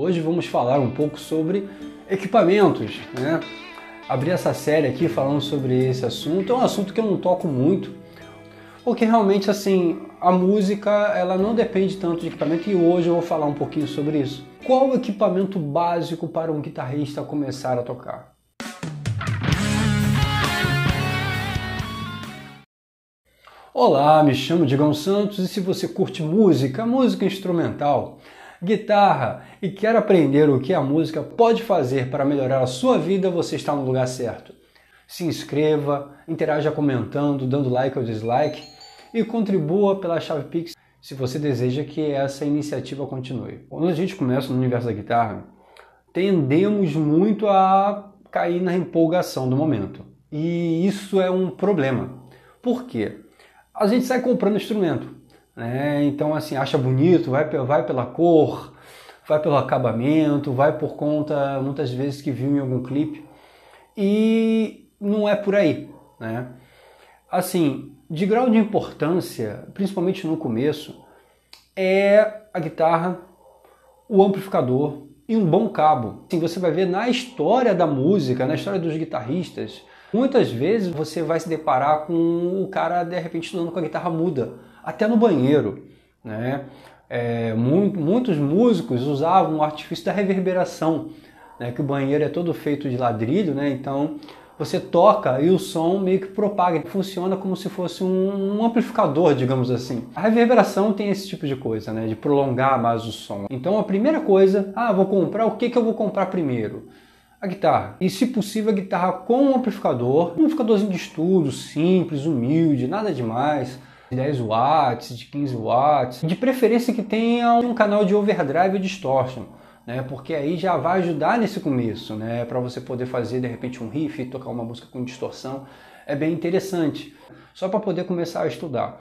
Hoje vamos falar um pouco sobre equipamentos, né? Abri essa série aqui falando sobre esse assunto. É um assunto que eu não toco muito, porque realmente assim, a música ela não depende tanto de equipamento e hoje eu vou falar um pouquinho sobre isso. Qual o equipamento básico para um guitarrista começar a tocar? Olá, me chamo Digão Santos e se você curte música instrumental, guitarra e quer aprender o que a música pode fazer para melhorar a sua vida, você está no lugar certo. Se inscreva, interaja comentando, dando like ou dislike e contribua pela chave Pix se você deseja que essa iniciativa continue. Quando a gente começa no universo da guitarra, tendemos muito a cair na empolgação do momento. E isso é um problema. Por quê? A gente sai comprando instrumento, né? Então assim, acha bonito, vai pela cor, vai pelo acabamento, vai por conta, muitas vezes, que viu em algum clipe, e não é por aí, né? Assim, de grau de importância, principalmente no começo, é a guitarra, o amplificador e um bom cabo. Assim, você vai ver na história da música, na história dos guitarristas, muitas vezes você vai se deparar com o cara de repente estudando com a guitarra muda, até no banheiro, né? Muitos músicos usavam o artifício da reverberação, né? Que o banheiro é todo feito de ladrilho, né? Então você toca e o som meio que propaga, funciona como se fosse um amplificador, digamos assim. A reverberação tem esse tipo de coisa, né? De prolongar mais o som. Então a primeira coisa, vou comprar, o que eu vou comprar primeiro? A guitarra. E se possível a guitarra com um amplificadorzinho de estudo, simples, humilde, nada demais. De 10 watts, de 15 watts. De preferência que tenha um canal de overdrive ou distortion, né? Porque aí já vai ajudar nesse começo, né? Para você poder fazer de repente um riff, tocar uma música com distorção. É bem interessante. Só para poder começar a estudar.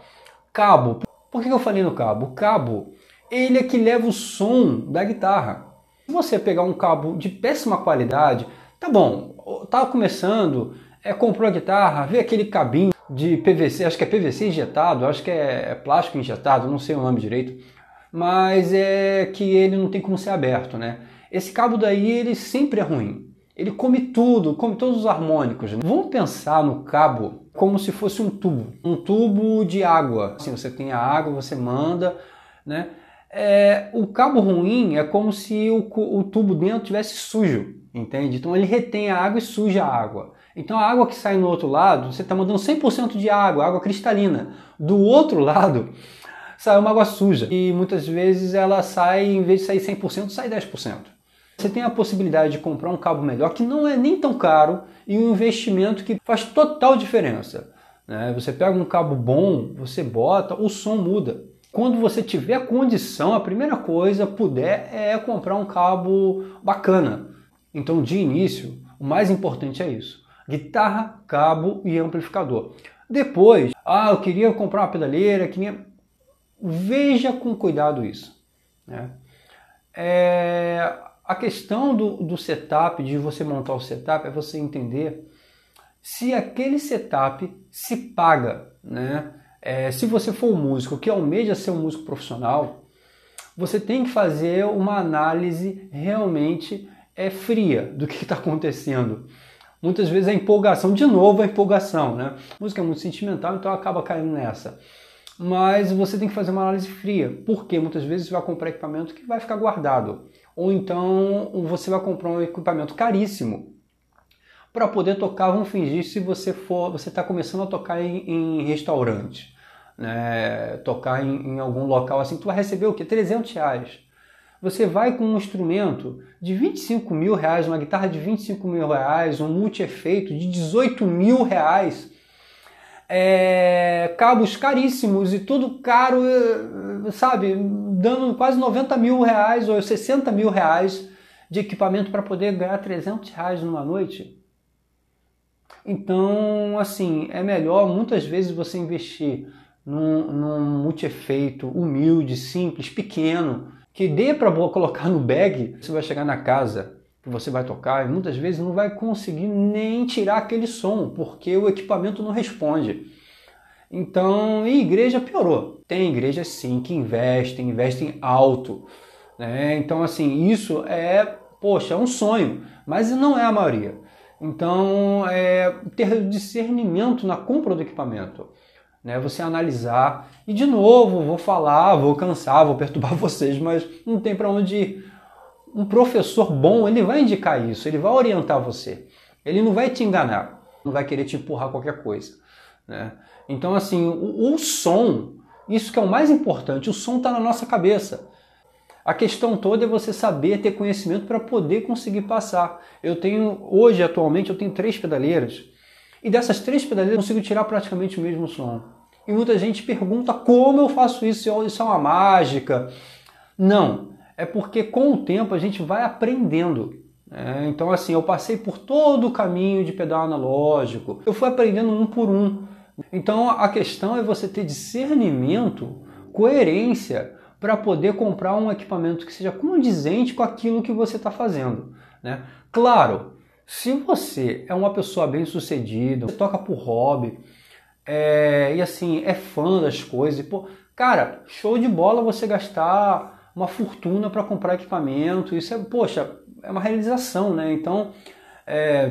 Cabo. Por que eu falei no cabo? O cabo, ele é que leva o som da guitarra. Se você pegar um cabo de péssima qualidade, tá bom, tá começando, comprou a guitarra, vê aquele cabinho de PVC, acho que é PVC injetado, acho que é plástico injetado, não sei o nome direito, mas é que ele não tem como ser aberto, né? Esse cabo daí, ele sempre é ruim, ele come tudo, come todos os harmônicos. Vamos pensar no cabo como se fosse um tubo de água. Assim, você tem a água, você manda, né? O cabo ruim é como se o tubo dentro tivesse sujo, entende? Então ele retém a água e suja a água. Então a água que sai no outro lado, você está mandando 100% de água cristalina. Do outro lado, sai uma água suja. E muitas vezes ela sai, em vez de sair 100%, sai 10%. Você tem a possibilidade de comprar um cabo melhor, que não é nem tão caro, e um investimento que faz total diferença, né? Você pega um cabo bom, você bota, o som muda. Quando você tiver condição, a primeira coisa puder é comprar um cabo bacana. Então, de início, o mais importante é isso: guitarra, cabo e amplificador. Depois, eu queria comprar uma pedaleira, veja com cuidado isso, né? A questão do setup, de você montar o setup, é você entender se aquele setup se paga, né? Se você for um músico que almeja ser um músico profissional, você tem que fazer uma análise realmente fria do que está acontecendo. Muitas vezes a empolgação, né? Música é muito sentimental, então acaba caindo nessa. Mas você tem que fazer uma análise fria, porque muitas vezes você vai comprar equipamento que vai ficar guardado. Ou então você vai comprar um equipamento caríssimo para poder tocar. Vamos fingir, se você está começando a tocar em restaurante, né? Tocar em algum local assim, tu vai receber o quê? 300 reais. Você vai com um instrumento de 25 mil reais, uma guitarra de 25 mil reais, um multi-efeito de 18 mil reais, cabos caríssimos e tudo caro, sabe? Dando quase 90 mil reais ou 60 mil reais de equipamento para poder ganhar 300 reais numa noite. Então, assim, é melhor muitas vezes você investir num multi-efeito humilde, simples, pequeno, que dê para colocar no bag. Você vai chegar na casa que você vai tocar e muitas vezes não vai conseguir nem tirar aquele som, porque o equipamento não responde. Então, e igreja piorou. Tem igrejas sim que investem alto, né? Então, assim, isso poxa, é um sonho, mas não é a maioria. Então, ter discernimento na compra do equipamento, né? Você analisar, e de novo, vou falar, vou cansar, vou perturbar vocês, mas não tem para onde ir. Um professor bom, ele vai indicar isso, ele vai orientar você. Ele não vai te enganar, não vai querer te empurrar qualquer coisa, né? Então, assim, o som, isso que é o mais importante, o som está na nossa cabeça. A questão toda é você saber ter conhecimento para poder conseguir passar. Hoje, atualmente, eu tenho 3 pedaleiras, e dessas 3 pedaleiras eu consigo tirar praticamente o mesmo som. E muita gente pergunta como eu faço isso, isso é uma mágica. Não. É porque com o tempo a gente vai aprendendo. Então, assim, eu passei por todo o caminho de pedal analógico. Eu fui aprendendo um por um. Então, a questão é você ter discernimento, coerência, para poder comprar um equipamento que seja condizente com aquilo que você está fazendo, né? Claro, se você é uma pessoa bem-sucedida, você toca por hobby, e assim, é fã das coisas, pô, cara, show de bola você gastar uma fortuna para comprar equipamento, isso poxa, é uma realização, né? Então,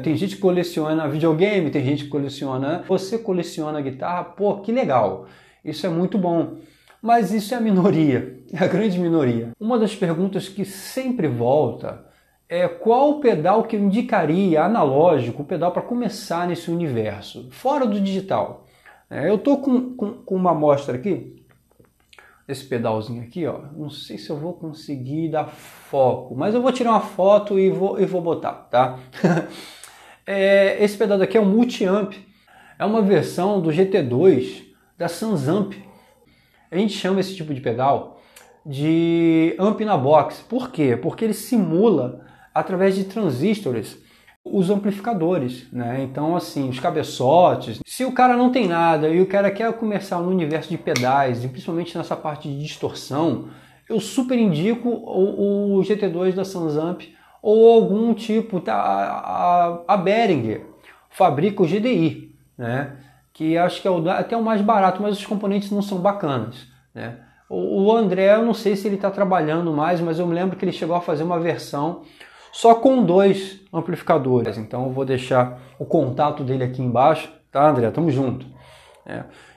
tem gente que coleciona videogame, tem gente que coleciona... Você coleciona guitarra, pô, que legal, isso é muito bom. Mas isso é a minoria, é a grande minoria. Uma das perguntas que sempre volta é qual o pedal que eu indicaria, analógico, o pedal para começar nesse universo, fora do digital. Eu estou com uma amostra aqui, esse pedalzinho aqui, ó. Não sei se eu vou conseguir dar foco, mas eu vou tirar uma foto e vou botar, tá? Esse pedal daqui é um multi-amp, é uma versão do GT2 da Sansamp. A gente chama esse tipo de pedal de amp na box. Por quê? Porque ele simula, através de transistores, os amplificadores, né? Então, assim, os cabeçotes. Se o cara não tem nada e o cara quer começar no universo de pedais, e principalmente nessa parte de distorção, eu super indico o GT2 da Sansamp ou algum tipo, a Behringer fabrica o GDI, né? Que acho que é até o mais barato, mas os componentes não são bacanas, né? O André, eu não sei se ele está trabalhando mais, mas eu me lembro que ele chegou a fazer uma versão só com 2 amplificadores. Então eu vou deixar o contato dele aqui embaixo, tá, André? Tamo junto.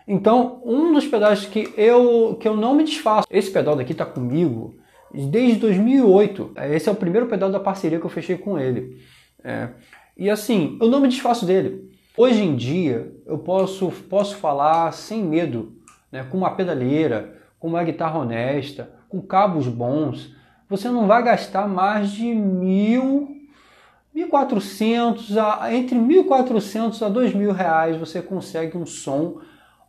Então, um dos pedais que eu não me desfaço, esse pedal daqui tá comigo desde 2008. Esse é o primeiro pedal da parceria que eu fechei com ele. E assim, eu não me desfaço dele. Hoje em dia, eu posso falar sem medo, né, com uma pedaleira, com uma guitarra honesta, com cabos bons. Você não vai gastar mais de 1.400, entre 1.400 a 2.000 reais você consegue um som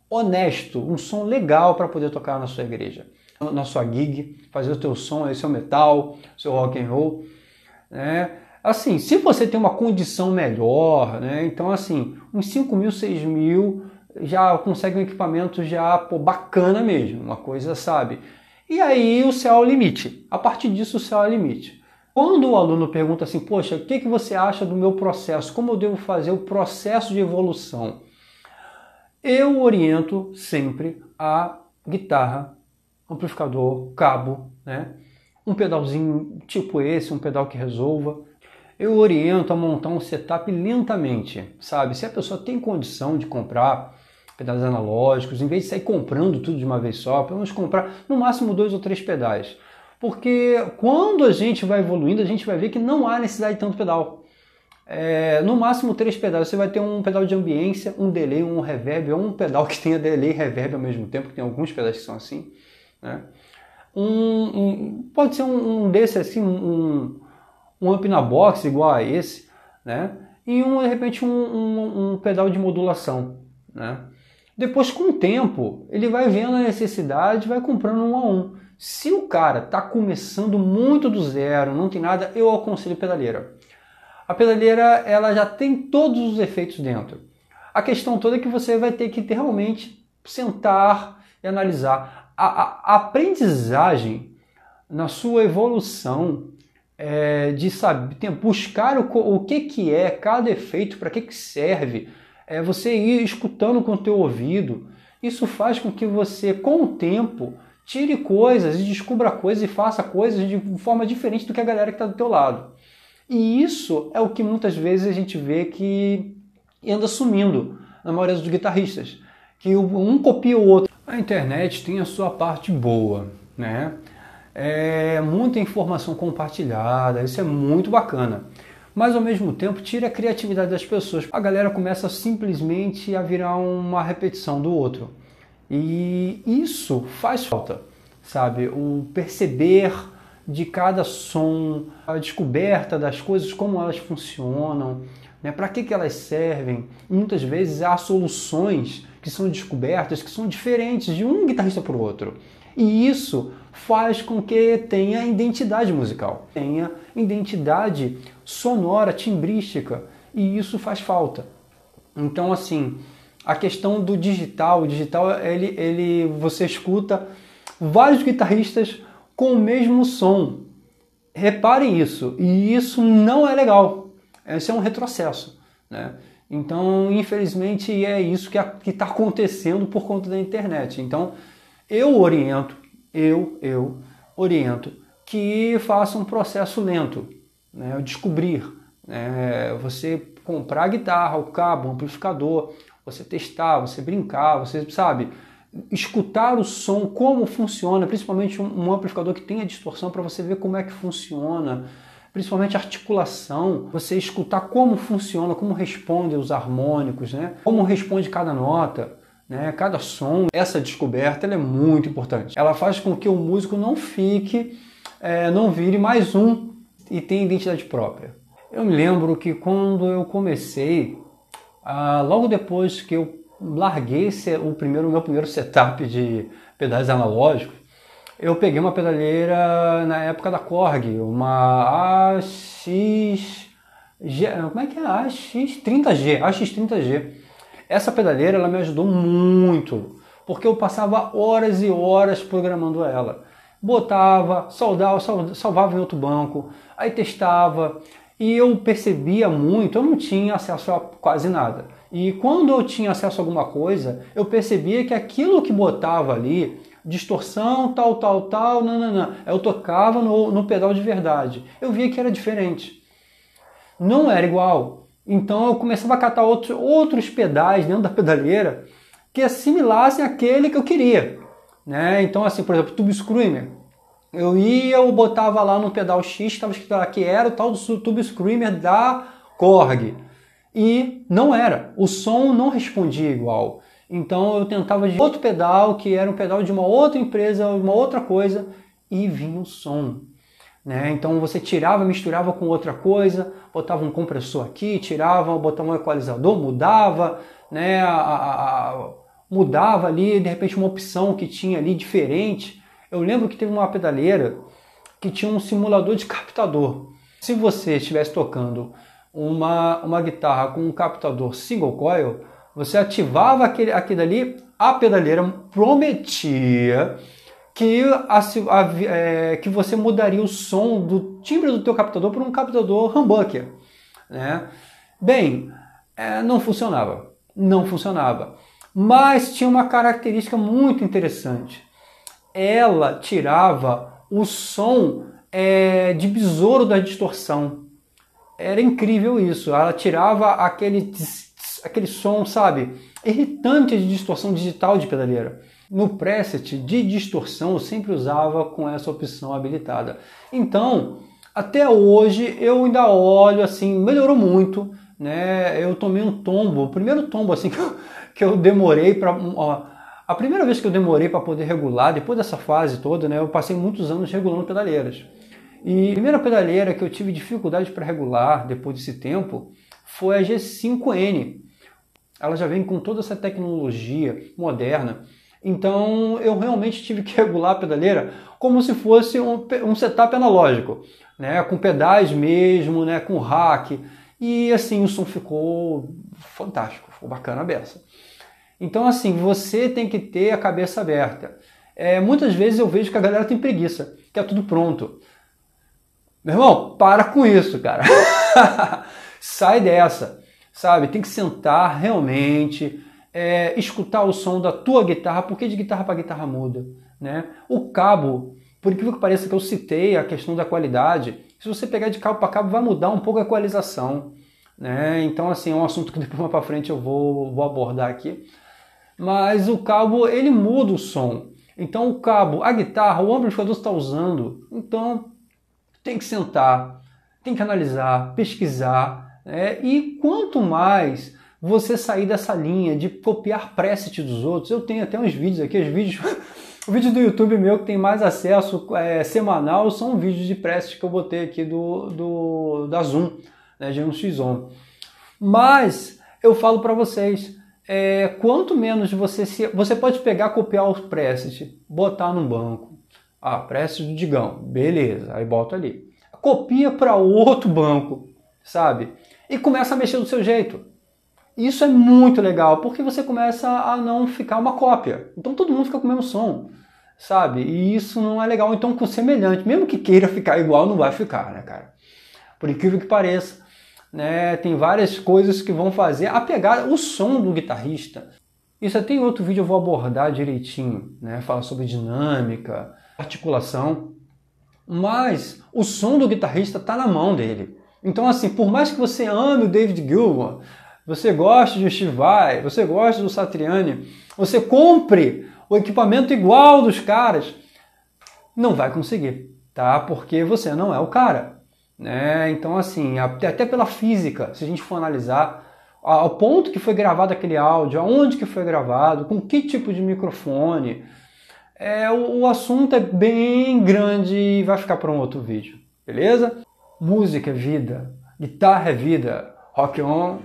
honesto, um som legal para poder tocar na sua igreja, na sua gig, fazer o teu som, seu metal, seu rock and roll, né? Assim, se você tem uma condição melhor, né? Então assim, uns 5.000, 6.000 já consegue um equipamento já bacana mesmo, uma coisa, sabe? E aí o céu é o limite. A partir disso o céu é o limite. Quando o aluno pergunta assim, poxa, o que você acha do meu processo? Como eu devo fazer o processo de evolução? Eu oriento sempre a guitarra, amplificador, cabo, né? Um pedalzinho tipo esse, um pedal que resolva. Eu oriento a montar um setup lentamente, sabe? Se a pessoa tem condição de comprar pedais analógicos, em vez de sair comprando tudo de uma vez só, podemos comprar no máximo 2 ou 3 pedais. Porque quando a gente vai evoluindo, a gente vai ver que não há necessidade de tanto pedal. No máximo 3 pedais. Você vai ter um pedal de ambiência, um delay, um reverb, ou um pedal que tenha delay e reverb ao mesmo tempo, que tem alguns pedais que são assim, né? Pode ser um desse assim, um amp na box igual a esse, né? E de repente um pedal de modulação, né? Depois, com o tempo, ele vai vendo a necessidade, vai comprando um a um. Se o cara está começando muito do zero, não tem nada, eu aconselho pedaleira. A pedaleira, ela já tem todos os efeitos dentro. A questão toda é que você vai ter que realmente sentar e analisar. A aprendizagem na sua evolução, de saber, buscar o que é cada efeito, para que serve, você ir escutando com o teu ouvido. Isso faz com que você, com o tempo, Tire coisas e descubra coisas e faça coisas de forma diferente do que a galera que está do teu lado. E isso é o que muitas vezes a gente vê que anda sumindo na maioria dos guitarristas, que um copia o outro. A internet tem a sua parte boa, né? É muita informação compartilhada, isso é muito bacana. Mas ao mesmo tempo tira a criatividade das pessoas. A galera começa simplesmente a virar uma repetição do outro. E isso faz falta, sabe? O perceber de cada som, a descoberta das coisas, como elas funcionam, né? Para que elas servem. Muitas vezes há soluções que são descobertas, que são diferentes de um guitarrista para o outro. E isso faz com que tenha identidade musical, tenha identidade sonora, timbrística, e isso faz falta. Então, assim, a questão do digital, você escuta vários guitarristas com o mesmo som. Reparem isso, e isso não é legal. Esse é um retrocesso, né? Então, infelizmente, é isso que está acontecendo por conta da internet. Então, eu oriento que faça um processo lento, né? Descobrir, né? Você comprar a guitarra, o cabo, o amplificador, você testar, você brincar, você sabe, escutar o som, como funciona, principalmente um amplificador que tenha distorção para você ver como é que funciona, principalmente articulação, você escutar como funciona, como respondem os harmônicos, né? Como responde cada nota, né? Cada som. Essa descoberta ela é muito importante. Ela faz com que o músico não não vire mais um e tenha identidade própria. Eu me lembro que quando eu comecei, logo depois que eu larguei o meu primeiro setup de pedais analógicos, eu peguei uma pedaleira na época da Korg, uma como é que é? AX30G. Essa pedaleira ela me ajudou muito, porque eu passava horas e horas programando ela. Botava, salvava em outro banco, aí testava, e eu percebia muito, eu não tinha acesso a quase nada. E quando eu tinha acesso a alguma coisa, eu percebia que aquilo que botava ali, distorção, tal, não. Eu tocava no pedal de verdade. Eu via que era diferente. Não era igual. Então eu começava a catar outros pedais dentro da pedaleira que assimilassem aquele que eu queria, né? Então assim, por exemplo, Tube Screamer. Eu botava lá no pedal X, estava escrito lá que era o tal do Tube Screamer da Korg. E não era. O som não respondia igual. Então eu tentava de outro pedal, que era um pedal de uma outra empresa, uma outra coisa, e vinha o som, né? Então você tirava, misturava com outra coisa, botava um compressor aqui, tirava, botava um equalizador, mudava, né? Mudava ali, de repente uma opção que tinha ali diferente. Eu lembro que teve uma pedaleira que tinha um simulador de captador. Se você estivesse tocando uma guitarra com um captador single coil, você ativava aquele dali, a pedaleira prometia que você mudaria o som do timbre do teu captador por um captador humbucker, né? Bem, não funcionava, mas tinha uma característica muito interessante. Ela tirava o som de besouro da distorção. Era incrível isso, ela tirava aquele som, sabe, irritante de distorção digital de pedaleira. No preset de distorção eu sempre usava com essa opção habilitada. Então, até hoje eu ainda olho assim, melhorou muito, né? Eu tomei um tombo, o primeiro tombo assim que eu demorei para a primeira vez que eu demorei para poder regular, depois dessa fase toda, né, eu passei muitos anos regulando pedaleiras. E a primeira pedaleira que eu tive dificuldade para regular depois desse tempo foi a G5N. Ela já vem com toda essa tecnologia moderna. Então eu realmente tive que regular a pedaleira como se fosse um setup analógico, né, com pedais mesmo, né, com rack. E assim o som ficou fantástico, ficou bacana a beça. Então assim, você tem que ter a cabeça aberta. Muitas vezes eu vejo que a galera tem preguiça, que é tudo pronto. Meu irmão, para com isso, cara. Sai dessa, sabe? Tem que sentar realmente, escutar o som da tua guitarra, porque de guitarra para guitarra muda. né? O cabo, por incrível que pareça que eu citei a questão da qualidade, se você pegar de cabo para cabo vai mudar um pouco a equalização, né? Então assim, é um assunto que depois mais para frente eu vou abordar aqui. Mas o cabo, ele muda o som. Então o cabo, a guitarra, o amplificador está usando. Então tem que sentar, tem que analisar, pesquisar, né? E quanto mais você sair dessa linha de copiar preset dos outros, eu tenho até uns vídeos aqui, o vídeo do YouTube meu que tem mais acesso semanal são vídeos de preset que eu botei aqui da Zoom, né, G1X-On. Mas eu falo para vocês, quanto menos você pode pegar, copiar os presets, botar num banco. Ah, preset do Digão, beleza, aí bota ali. Copia para outro banco, sabe? E começa a mexer do seu jeito. Isso é muito legal, porque você começa a não ficar uma cópia. Então todo mundo fica com o mesmo som, sabe? E isso não é legal. Então com semelhante, mesmo que queira ficar igual, não vai ficar, né, cara? Por incrível que pareça, né? Tem várias coisas que vão fazer a pegada, o som do guitarrista. Isso até em outro vídeo eu vou abordar direitinho, né? Falar sobre dinâmica, articulação. Mas o som do guitarrista está na mão dele. Então assim, por mais que você ame o David Gilmour, você gosta de Steve Vai, você gosta do Satriani, você compre o equipamento igual dos caras, não vai conseguir, tá? Porque você não é o cara, né? Então assim, até pela física, se a gente for analisar, ao ponto que foi gravado aquele áudio, aonde que foi gravado, com que tipo de microfone, o assunto é bem grande e vai ficar para um outro vídeo, beleza? Música é vida, guitarra é vida, rock on!